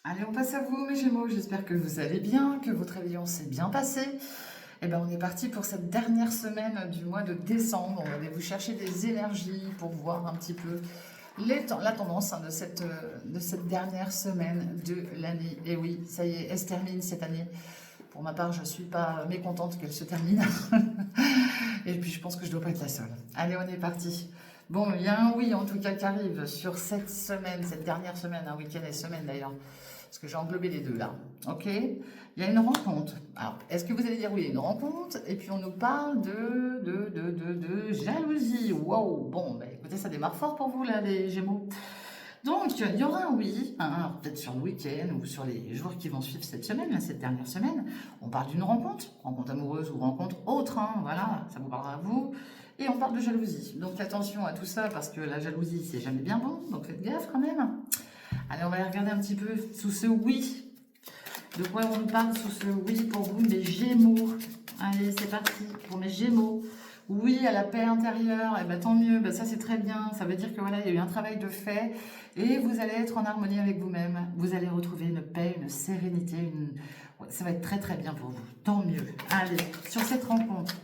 Allez, on passe à vous, mes Gémeaux. J'espère que vous allez bien, que votre réveillon s'est bien passé. Eh bien, on est parti pour cette dernière semaine du mois de décembre. On va aller vous chercher des énergies pour voir un petit peu la tendance hein, de cette dernière semaine de l'année. Et oui, ça y est, elle se termine cette année. Pour ma part, je ne suis pas mécontente qu'elle se termine. Et puis, je pense que je ne dois pas être la seule. Allez, on est parti. Bon, il y a un oui en tout cas qui arrive sur cette semaine, cette dernière semaine, un week-end et semaine d'ailleurs, parce que j'ai englobé les deux là. Ok? Il y a une rencontre. Alors, est-ce que vous allez dire oui, il y a une rencontre? Et puis on nous parle de jalousie. Wow! Bon, bah, écoutez, ça démarre fort pour vous là, les Gémeaux. Donc, il y aura un oui, hein, alors peut-être sur le week-end ou sur les jours qui vont suivre cette semaine, là, cette dernière semaine. On parle d'une rencontre amoureuse ou rencontre autre, hein, voilà, ça vous parlera à vous. Et on parle de jalousie. Donc attention à tout ça parce que la jalousie, c'est jamais bien bon, donc faites gaffe quand même. Allez, on va aller regarder un petit peu sous ce oui. De quoi on parle sous ce oui pour vous, mes Gémeaux. Allez, c'est parti pour mes Gémeaux. Oui, à la paix intérieure, et ben tant mieux, ben ça c'est très bien. Ça veut dire que voilà, il y a eu un travail de fait et vous allez être en harmonie avec vous-même. Vous allez retrouver une paix, une sérénité, ouais, ça va être très très bien pour vous. Tant mieux. Allez, sur cette rencontre.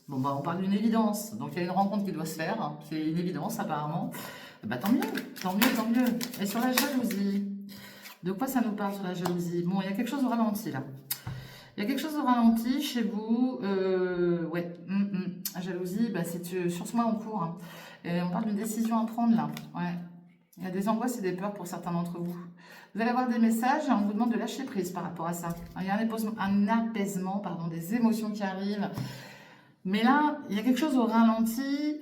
Bon bah on parle d'une évidence. Donc il y a une rencontre qui doit se faire, hein. C'est une évidence apparemment. Bah tant mieux, tant mieux, tant mieux. Et sur la jalousie, de quoi ça nous parle sur la jalousie? Bon, il y a quelque chose au ralenti là. Il y a quelque chose au ralenti chez vous. Ouais, la jalousie, bah, c'est sur ce mois en cours, hein. Et on parle d'une décision à prendre là. Ouais. Il y a des angoisses et des peurs pour certains d'entre vous. Vous allez avoir des messages, on vous demande de lâcher prise par rapport à ça. Il y a un apaisement pardon, des émotions qui arrivent. Mais là, il y a quelque chose au ralenti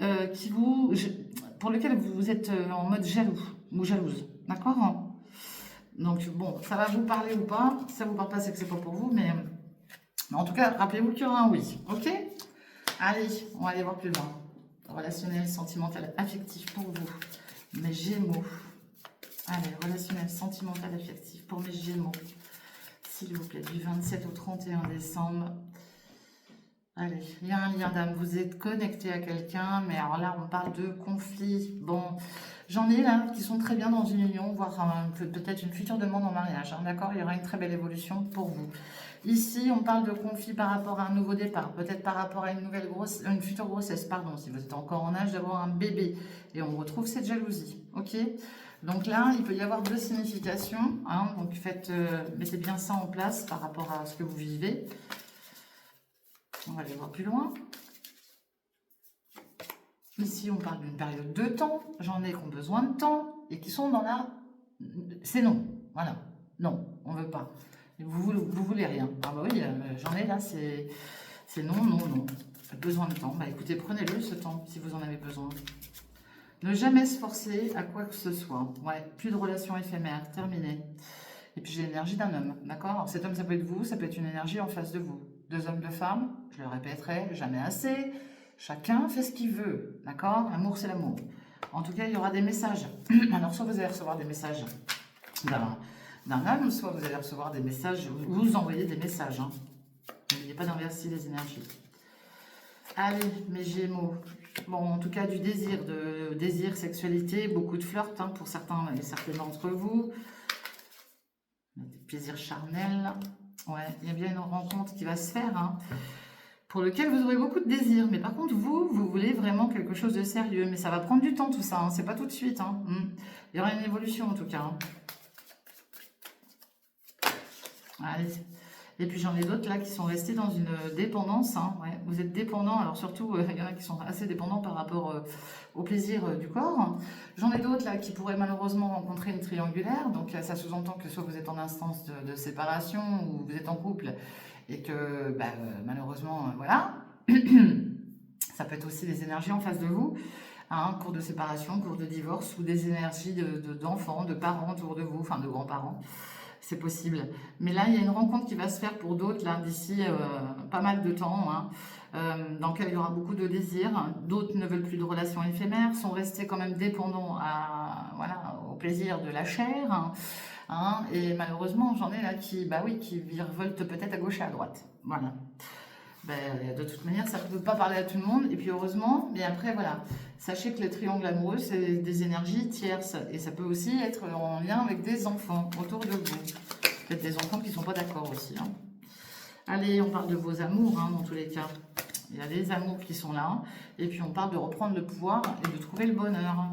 pour lequel vous êtes en mode jaloux ou jalouse. D'accord? Donc bon, ça va vous parler ou pas. Si ça vous parle pas, c'est que c'est pas pour vous. Mais en tout cas, rappelez-vous qu'il y aura un oui. Ok? Allez, on va aller voir plus loin. Relationnel, sentimental, affectif pour vous. Mes Gémeaux. Allez, relationnel, sentimental, affectif pour mes Gémeaux. S'il vous plaît, du 27 au 31 décembre. Allez, il y a un lien d'âme, vous êtes connecté à quelqu'un, mais alors là, on parle de conflit. Bon, j'en ai là qui sont très bien dans une union, voire peut-être une future demande en mariage, hein, d'accord? Il y aura une très belle évolution pour vous. Ici, on parle de conflit par rapport à un nouveau départ, peut-être par rapport à une future grossesse, pardon, si vous êtes encore en âge d'avoir un bébé. Et on retrouve cette jalousie, ok? Donc là, il peut y avoir deux significations, hein, donc mettez bien ça en place par rapport à ce que vous vivez. On va aller voir plus loin. Ici, on parle d'une période de temps. J'en ai qui ont besoin de temps et qui sont dans la... C'est non. Voilà. Non, on ne veut pas. Vous voulez rien. Ah bah oui, j'en ai là, c'est non, non, non. Besoin de temps. Bah écoutez, prenez-le ce temps si vous en avez besoin. Ne jamais se forcer à quoi que ce soit. Ouais, plus de relations éphémères, terminé. Et puis j'ai l'énergie d'un homme, d'accord? Alors cet homme, ça peut être vous, ça peut être une énergie en face de vous. Deux hommes, deux femmes, je le répéterai, jamais assez. Chacun fait ce qu'il veut, d'accord? L'amour, c'est l'amour. En tout cas, il y aura des messages. Alors, soit vous allez recevoir des messages d'un homme, soit vous allez recevoir des messages, vous envoyez des messages, hein. N'oubliez pas d'inverser les énergies. Allez, mes Gémeaux. Bon, en tout cas, du désir, sexualité, beaucoup de flirt hein, pour certains et certaines d'entre vous. Des plaisirs charnels. Ouais, il y a bien une rencontre qui va se faire, hein, pour lequel vous aurez beaucoup de désirs. Mais par contre, vous voulez vraiment quelque chose de sérieux. Mais ça va prendre du temps tout ça, hein, c'est pas tout de suite. Hein. Il y aura une évolution en tout cas. Hein. Allez. Et puis j'en ai d'autres là qui sont restés dans une dépendance. Hein, ouais. Vous êtes dépendants, alors surtout il y en a qui sont assez dépendants par rapport au plaisir du corps. J'en ai d'autres là qui pourraient malheureusement rencontrer une triangulaire. Donc ça sous-entend que soit vous êtes en instance de séparation ou vous êtes en couple et que bah, malheureusement voilà. Ça peut être aussi des énergies en face de vous. Hein, cours de séparation, cours de divorce ou des énergies d'enfants, de parents autour de vous, enfin de grands-parents. C'est possible. Mais là, il y a une rencontre qui va se faire pour d'autres, là, d'ici pas mal de temps, hein, dans lequel il y aura beaucoup de désirs. D'autres ne veulent plus de relations éphémères, sont restés quand même dépendants voilà, au plaisir de la chair. Et malheureusement, j'en ai là qui, bah oui, qui virevoltent peut-être à gauche et à droite. Voilà. Ben, de toute manière, ça ne peut pas parler à tout le monde. Et puis heureusement, mais après, voilà. Sachez que les triangles amoureux, c'est des énergies tierces. Et ça peut aussi être en lien avec des enfants autour de vous. Peut-être des enfants qui ne sont pas d'accord aussi. Hein. Allez, on parle de vos amours, hein, dans tous les cas. Il y a des amours qui sont là. Et puis on parle de reprendre le pouvoir et de trouver le bonheur.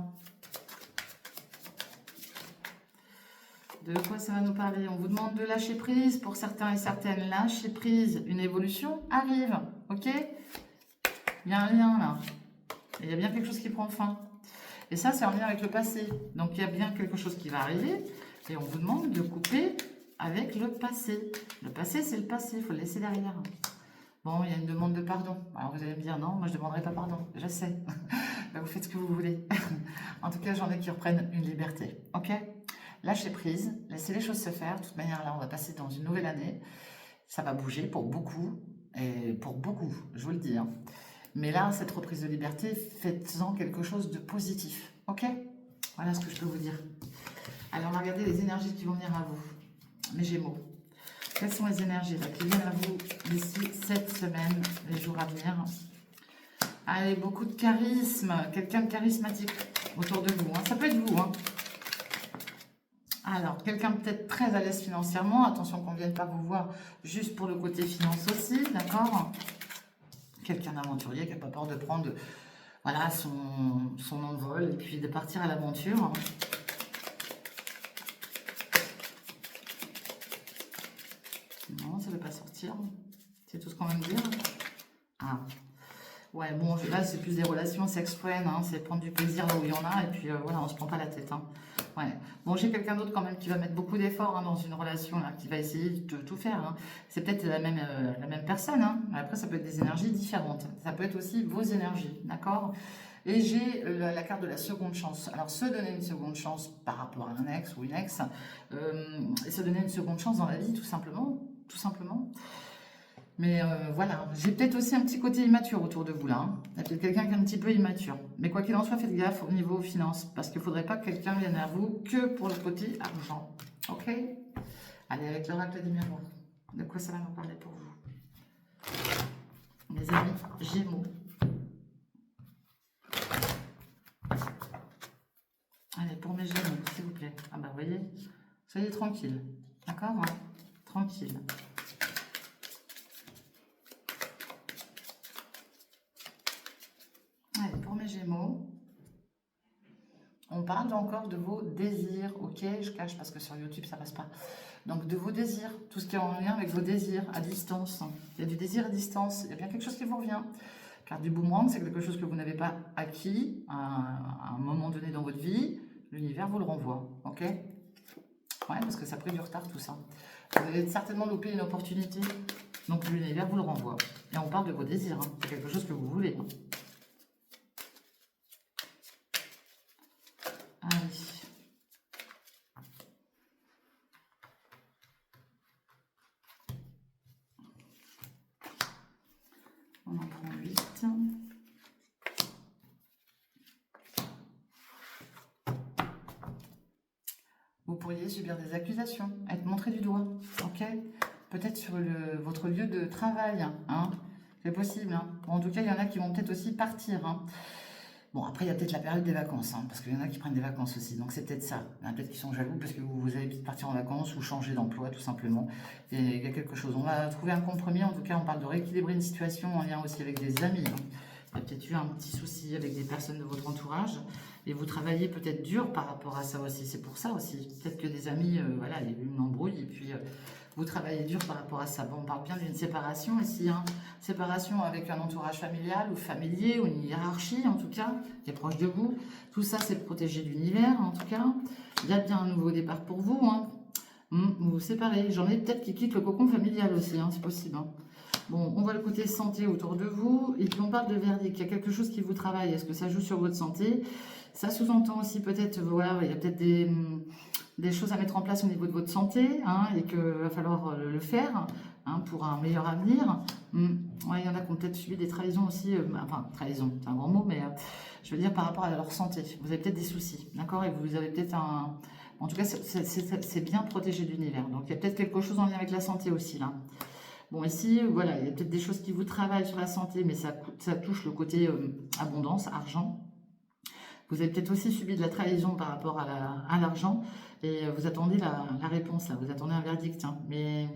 De quoi ça va nous parler? On vous demande de lâcher prise. Pour certains et certaines, lâcher prise. Une évolution arrive. Ok? Il y a un lien là. Et il y a bien quelque chose qui prend fin. Et ça, c'est en lien avec le passé. Donc, il y a bien quelque chose qui va arriver. Et on vous demande de couper avec le passé. Le passé, c'est le passé. Il faut le laisser derrière. Bon, il y a une demande de pardon. Alors, vous allez me dire, non, moi, je ne demanderai pas pardon. Je sais. Ben, vous faites ce que vous voulez. En tout cas, j'en ai qui reprennent une liberté. Ok? Lâchez prise. Laissez les choses se faire. De toute manière, là, on va passer dans une nouvelle année. Ça va bouger pour beaucoup. Et pour beaucoup, je vous le dis. Hein. Mais là, cette reprise de liberté, faites-en quelque chose de positif. Ok? Voilà ce que je peux vous dire. Allez, on va regarder les énergies qui vont venir à vous. Mes Gémeaux. Quelles sont les énergies là, qui viennent à vous d'ici cette semaine, les jours à venir? Allez, beaucoup de charisme. Quelqu'un de charismatique autour de vous. Hein. Ça peut être vous. Hein. Alors, quelqu'un peut-être très à l'aise financièrement. Attention qu'on ne vienne pas vous voir juste pour le côté finance aussi. D'accord? Quelqu'un d'aventurier qui n'a pas peur de prendre voilà, son envol et puis de partir à l'aventure. Non, ça ne veut pas sortir. C'est tout ce qu'on va me dire. Ah. Ouais, bon, là, c'est plus des relations sex-friend. Hein, c'est prendre du plaisir là où il y en a. Et puis, voilà, on ne se prend pas la tête. Hein. Ouais. Bon, j'ai quelqu'un d'autre quand même qui va mettre beaucoup d'efforts hein, dans une relation, là, qui va essayer de tout faire. Hein. C'est peut-être la même personne. Hein. Après, ça peut être des énergies différentes. Ça peut être aussi vos énergies, d'accord? Et j'ai la carte de la seconde chance. Alors, se donner une seconde chance par rapport à un ex ou une ex, et se donner une seconde chance dans la vie, tout simplement. Tout simplement. Mais voilà, j'ai peut-être aussi un petit côté immature autour de vous là. Hein. Il y a peut-être quelqu'un qui est un petit peu immature. Mais quoi qu'il en soit, faites gaffe au niveau finance. Parce qu'il ne faudrait pas que quelqu'un vienne à vous que pour le côté argent. Ok? Allez, avec l'oracle des miroirs. De quoi ça va nous parler pour vous? Mes amis Gémeaux. Allez, pour mes Gémeaux, s'il vous plaît. Ah bah, vous voyez, soyez tranquille. D'accord? Hein? Tranquille. Gémeaux, on parle encore de vos désirs, ok, je cache parce que sur YouTube ça passe pas, donc de vos désirs, tout ce qui est en lien avec vos désirs à distance, il y a du désir à distance, il y a bien quelque chose qui vous revient, car du boomerang c'est quelque chose que vous n'avez pas acquis à un moment donné dans votre vie, l'univers vous le renvoie, ok, ouais, parce que ça a pris du retard tout ça, vous avez certainement loupé une opportunité, donc l'univers vous le renvoie, et on parle de vos désirs, hein. C'est quelque chose que vous voulez, hein. On en prend 8. Vous pourriez subir des accusations, être montré du doigt, ok? Peut-être sur votre lieu de travail, hein? C'est possible, hein? En tout cas, il y en a qui vont peut-être aussi partir, hein? Bon, après, il y a peut-être la période des vacances, hein, parce qu'il y en a qui prennent des vacances aussi, donc c'est peut-être ça. Il y en a peut-être qui sont jaloux parce que vous allez peut-être partir en vacances ou changer d'emploi, tout simplement. Et il y a quelque chose. On va trouver un compromis, en tout cas, on parle de rééquilibrer une situation en lien aussi avec des amis. Hein. Il y a peut-être eu un petit souci avec des personnes de votre entourage, et vous travaillez peut-être dur par rapport à ça aussi. C'est pour ça aussi. Peut-être que des amis, voilà, il y a eu une embrouille, et puis... vous travaillez dur par rapport à ça. Bon, on parle bien d'une séparation ici, hein. Séparation avec un entourage familial ou familier, ou une hiérarchie en tout cas, qui est proche de vous. Tout ça, c'est protégé de l'univers en tout cas. Il y a bien un nouveau départ pour vous. Hein. Vous vous séparez. J'en ai peut-être qui quittent le cocon familial aussi, hein, c'est possible. Hein. Bon, on voit le côté santé autour de vous. Et puis on parle de verdict. Il y a quelque chose qui vous travaille. Est-ce que ça joue sur votre santé? Ça sous-entend aussi peut-être, voilà, il y a peut-être des choses à mettre en place au niveau de votre santé, hein, et qu'il va falloir le faire, hein, pour un meilleur avenir. Ouais, il y en a qui ont peut-être subi des trahisons aussi, enfin, trahison, c'est un grand mot, mais je veux dire par rapport à leur santé. Vous avez peut-être des soucis, d'accord? Et vous avez peut-être un... En tout cas, c'est bien protégé de l'univers. Donc, il y a peut-être quelque chose en lien avec la santé aussi, là. Bon, ici, voilà, il y a peut-être des choses qui vous travaillent sur la santé, mais ça touche le côté abondance, argent. Vous avez peut-être aussi subi de la trahison par rapport à l'argent et vous attendez la réponse, là, vous attendez un verdict. Hein. Mais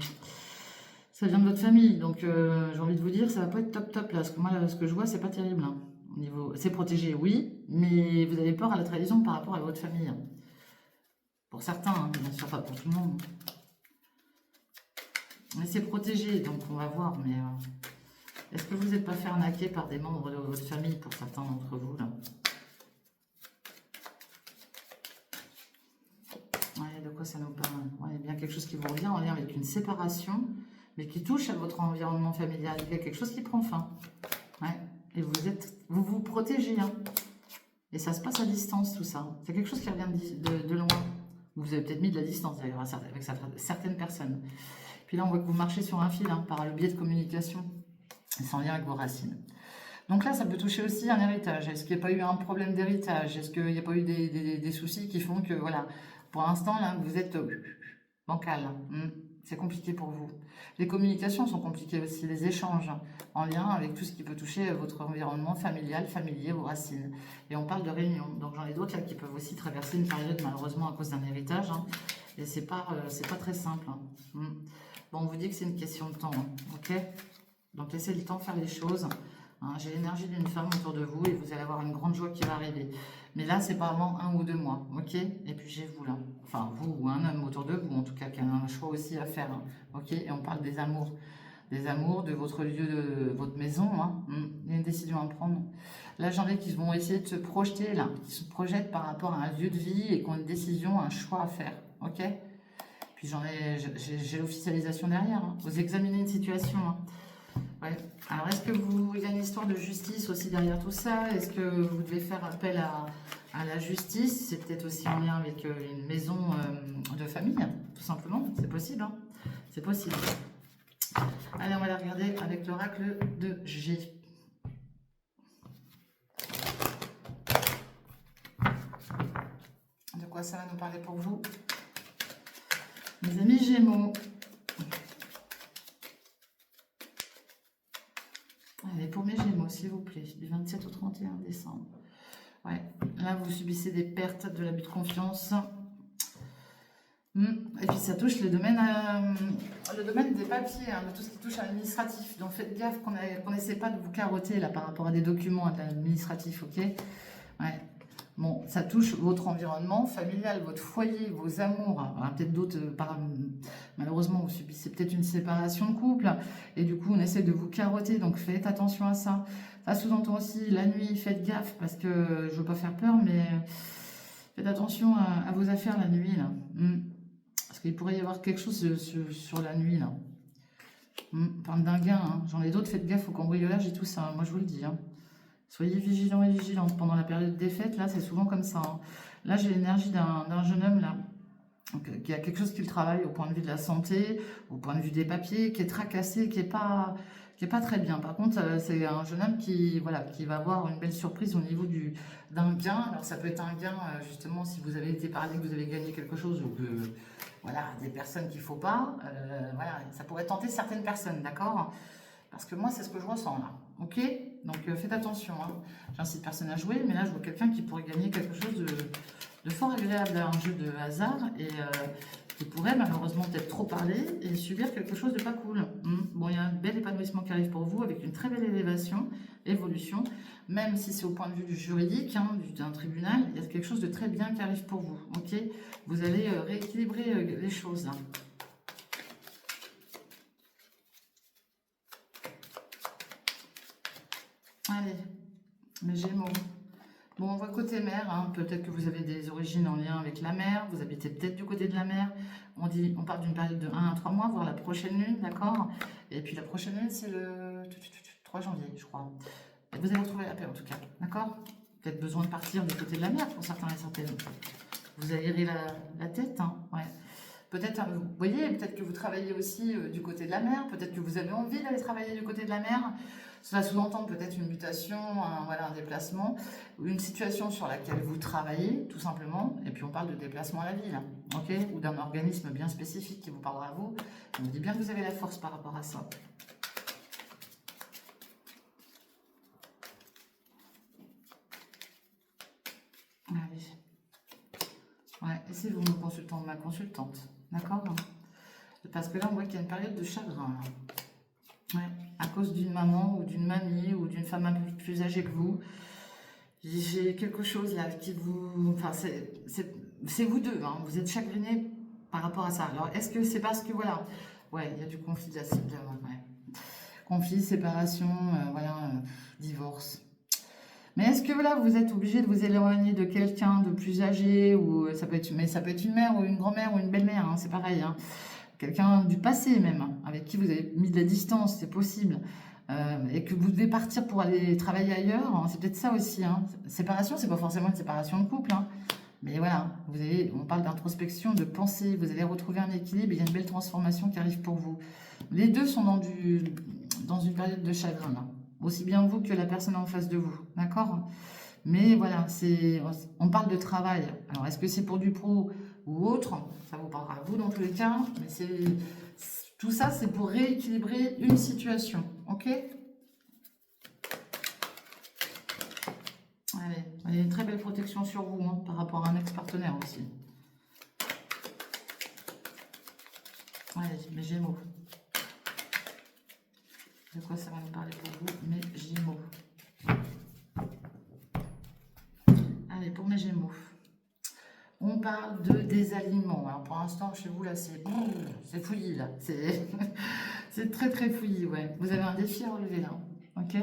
ça vient de votre famille, donc j'ai envie de vous dire, ça va pas être top top là, parce que moi, là, ce que je vois, c'est pas terrible. Hein. Au niveau, c'est protégé, oui, mais vous avez peur à la trahison par rapport à votre famille. Hein. Pour certains, hein, bien sûr, pas pour tout le monde. Mais c'est protégé, donc on va voir. Mais est-ce que vous n'êtes pas fait arnaquer par des membres de votre famille pour certains d'entre vous là? Ouais, de quoi ça nous parle? Ouais, il y a bien quelque chose qui vous revient en lien avec une séparation, mais qui touche à votre environnement familial. Il y a quelque chose qui prend fin. Ouais. Et vous vous protégez. Hein. Et ça se passe à distance, tout ça. C'est quelque chose qui revient de loin. Vous avez peut-être mis de la distance d'ailleurs avec certaines personnes. Puis là, on voit que vous marchez sur un fil hein, par le biais de communication. C'est en lien avec vos racines. Donc là, ça peut toucher aussi un héritage. Est-ce qu'il n'y a pas eu un problème d'héritage? Est-ce qu'il n'y a pas eu des soucis qui font que, voilà, pour l'instant, là, vous êtes bancal. C'est compliqué pour vous. Les communications sont compliquées aussi, les échanges en lien avec tout ce qui peut toucher votre environnement familial, familier, vos racines. Et on parle de réunion. Donc j'en ai d'autres là qui peuvent aussi traverser une période malheureusement à cause d'un héritage. Hein. Et c'est pas très simple. Hein. Bon, on vous dit que c'est une question de temps. Hein. Ok? Donc laissez le temps faire les choses. Hein, j'ai l'énergie d'une femme autour de vous et vous allez avoir une grande joie qui va arriver. Mais là, c'est pas avant 1 ou 2 mois, ok? Et puis j'ai vous là, enfin vous ou un homme autour de vous, en tout cas, qui a un choix aussi à faire, hein, ok? Et on parle des amours de votre lieu, de votre maison, hein. Il y a une décision à prendre. Là, j'en ai qui vont essayer de se projeter, là, qui se projettent par rapport à un lieu de vie et qui ont une décision, un choix à faire, ok? Puis j'ai l'officialisation derrière, hein. Vous examinez une situation, hein. Ouais. Alors, est-ce que il y a une histoire de justice aussi derrière tout ça? Est-ce que vous devez faire appel à la justice? C'est peut-être aussi en lien avec une maison de famille, tout simplement. C'est possible, hein? C'est possible. Allez, on va la regarder avec l'oracle de G. De quoi ça va nous parler pour vous? Mes amis Gémeaux. Allez, pour mes Gémeaux, s'il vous plaît, du 27 au 31 décembre. Ouais, là, vous subissez des pertes, de l'abus de confiance. Et puis, ça touche le domaine des papiers, hein, de tout ce qui touche à l'administratif. Donc, faites gaffe qu'on n'essaie pas de vous carotter là, par rapport à des documents administratifs, ok? Ouais. Bon, ça touche votre environnement familial, votre foyer, vos amours. Hein, peut-être d'autres, malheureusement, vous subissez peut-être une séparation de couple. Et du coup, on essaie de vous carotter. Donc, faites attention à ça. Ça sous-entend aussi la nuit, faites gaffe. Parce que je ne veux pas faire peur, mais faites attention à vos affaires la nuit. Là. Parce qu'il pourrait y avoir quelque chose sur la nuit. Là. Parle d'un gain. Hein. J'en ai d'autres, faites gaffe au cambriolage et tout ça. Moi, je vous le dis. Hein. Soyez vigilants et vigilantes pendant la période des fêtes, là c'est souvent comme ça. Hein. Là j'ai l'énergie d'un jeune homme là, qui a quelque chose qui le travaille au point de vue de la santé, au point de vue des papiers, qui est tracassé, qui est pas très bien. Par contre c'est un jeune homme qui va avoir une belle surprise au niveau d'un gain. Alors ça peut être un gain justement si vous avez été parlé, que vous avez gagné quelque chose ou que voilà, des personnes qu'il ne faut pas. Voilà, ça pourrait tenter certaines personnes, d'accord? Parce que moi, c'est ce que je ressens là. Ok? Donc faites attention. Hein. J'incite personne à jouer, mais là, je vois quelqu'un qui pourrait gagner quelque chose de fort agréable à un jeu de hasard et qui pourrait malheureusement peut-être trop parler et subir quelque chose de pas cool. Bon, il y a un bel épanouissement qui arrive pour vous avec une très belle évolution, même si c'est au point de vue du juridique, hein, d'un tribunal, il y a quelque chose de très bien qui arrive pour vous. Ok? Vous allez rééquilibrer les choses là. Allez, mes Gémeaux. Bon, on voit côté mer, hein. Peut-être que vous avez des origines en lien avec la mer, vous habitez peut-être du côté de la mer. On parle d'une période de 1 à 3 mois, voire la prochaine lune, d'accord? Et puis la prochaine lune, c'est le 3 janvier, je crois. Et vous allez retrouver la paix en tout cas, d'accord? Peut-être besoin de partir du côté de la mer pour certains et certaines. Vous aérez la tête, hein, ouais. Peut-être, vous voyez, peut-être que vous travaillez aussi du côté de la mer, peut-être que vous avez envie d'aller travailler du côté de la mer. Ça va sous-entendre peut-être une mutation, voilà, un déplacement, ou une situation sur laquelle vous travaillez, tout simplement. Et puis on parle de déplacement à la ville, ok, ou d'un organisme bien spécifique qui vous parlera à vous. On me dit bien que vous avez la force par rapport à ça. Allez. Ouais, et c'est vous mon consultant ou ma consultante, d'accord? Parce que là, on voit qu'il y a une période de chagrin. Ouais, à cause d'une maman ou d'une mamie ou d'une femme un peu plus âgée que vous. J'ai quelque chose là qui vous... Enfin, c'est vous deux, hein, vous êtes chagrinés par rapport à ça. Alors, est-ce que c'est parce que, voilà, ouais, il y a du conflit là, ouais. Conflit, séparation, voilà, divorce. Mais est-ce que là, vous êtes obligé de vous éloigner de quelqu'un de plus âgé ou ça peut être, mais ça peut être une mère ou une grand-mère ou une belle-mère, hein, c'est pareil. Hein. Quelqu'un du passé même, hein, avec qui vous avez mis de la distance, c'est possible. Et que vous devez partir pour aller travailler ailleurs, hein, c'est peut-être ça aussi. Hein. Séparation, c'est pas forcément une séparation de couple. Hein. Mais voilà, on parle d'introspection, de pensée, vous allez retrouver un équilibre et il y a une belle transformation qui arrive pour vous. Les deux sont dans une période de chagrin, là. Aussi bien vous que la personne en face de vous, d'accord? Mais voilà, on parle de travail. Alors, est-ce que c'est pour du pro ou autre? Ça vous parlera à vous dans tous les cas, mais tout ça, c'est pour rééquilibrer une situation, ok? Allez, il y a une très belle protection sur vous, hein, par rapport à un ex-partenaire aussi. Allez, mes Gémeaux. De quoi ça va nous parler pour vous, mes Gémeaux? Allez, pour mes Gémeaux. On parle de désalignement. Alors pour l'instant, chez vous, là, c'est fouillis, là. C'est très, très fouillis, ouais. Vous avez un défi à relever, là. Ok?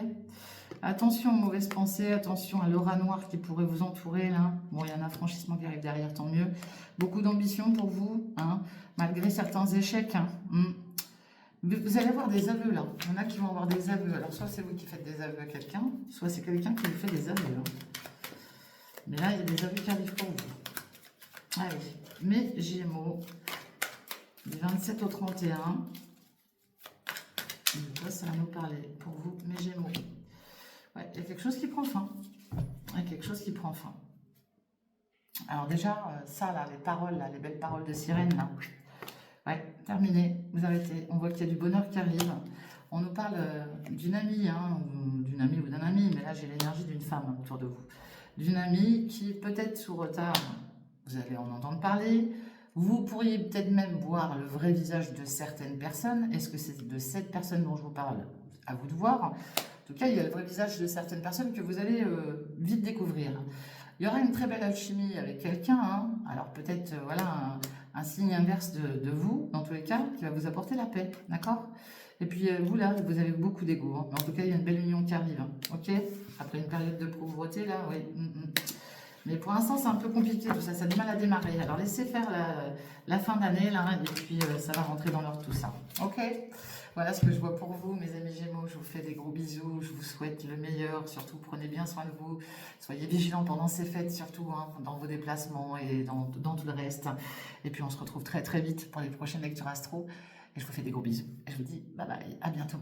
Attention aux mauvaises pensées, attention à l'aura noire qui pourrait vous entourer, là. Bon, il y a un affranchissement qui arrive derrière, tant mieux. Beaucoup d'ambition pour vous, hein, malgré certains échecs. Hein. Vous allez avoir des aveux, là. Il y en a qui vont avoir des aveux. Alors, soit c'est vous qui faites des aveux à quelqu'un, soit c'est quelqu'un qui vous fait des aveux. Hein. Mais là, il y a des aveux qui arrivent pour vous. Allez, mes Gémeaux, du 27 au 31. De quoi ça va nous parler pour vous, mes Gémeaux? Ouais, il y a quelque chose qui prend fin. Il y a quelque chose qui prend fin. Alors déjà, ça, là, les paroles, là, les belles paroles de sirène, là. Ouais, terminé, vous arrêtez. On voit qu'il y a du bonheur qui arrive. On nous parle d'une amie, hein, d'une amie ou d'un ami, mais là, j'ai l'énergie d'une femme autour de vous. D'une amie qui, peut-être sous retard, vous allez en entendre parler. Vous pourriez peut-être même voir le vrai visage de certaines personnes. Est-ce que c'est de cette personne dont je vous parle? À vous de voir. En tout cas, il y a le vrai visage de certaines personnes que vous allez vite découvrir. Il y aura une très belle alchimie avec quelqu'un. Hein. Alors peut-être, voilà, un signe inverse de vous, dans tous les cas, qui va vous apporter la paix. D'accord? Et puis vous, là, vous avez beaucoup d'ego. Hein. Mais en tout cas, il y a une belle union qui arrive. Hein. Ok? Après une période de pauvreté, là, oui. Mais pour l'instant, c'est un peu compliqué tout ça, ça a du mal à démarrer. Alors laissez faire la fin d'année, là, et puis ça va rentrer dans l'ordre tout ça. Ok? Voilà ce que je vois pour vous, mes amis Gémeaux. Je vous fais des gros bisous, je vous souhaite le meilleur. Surtout, prenez bien soin de vous. Soyez vigilants pendant ces fêtes, surtout hein, dans vos déplacements et dans tout le reste. Et puis on se retrouve très très vite pour les prochaines lectures astro. Et je vous fais des gros bisous. Et je vous dis bye bye, à bientôt.